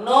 9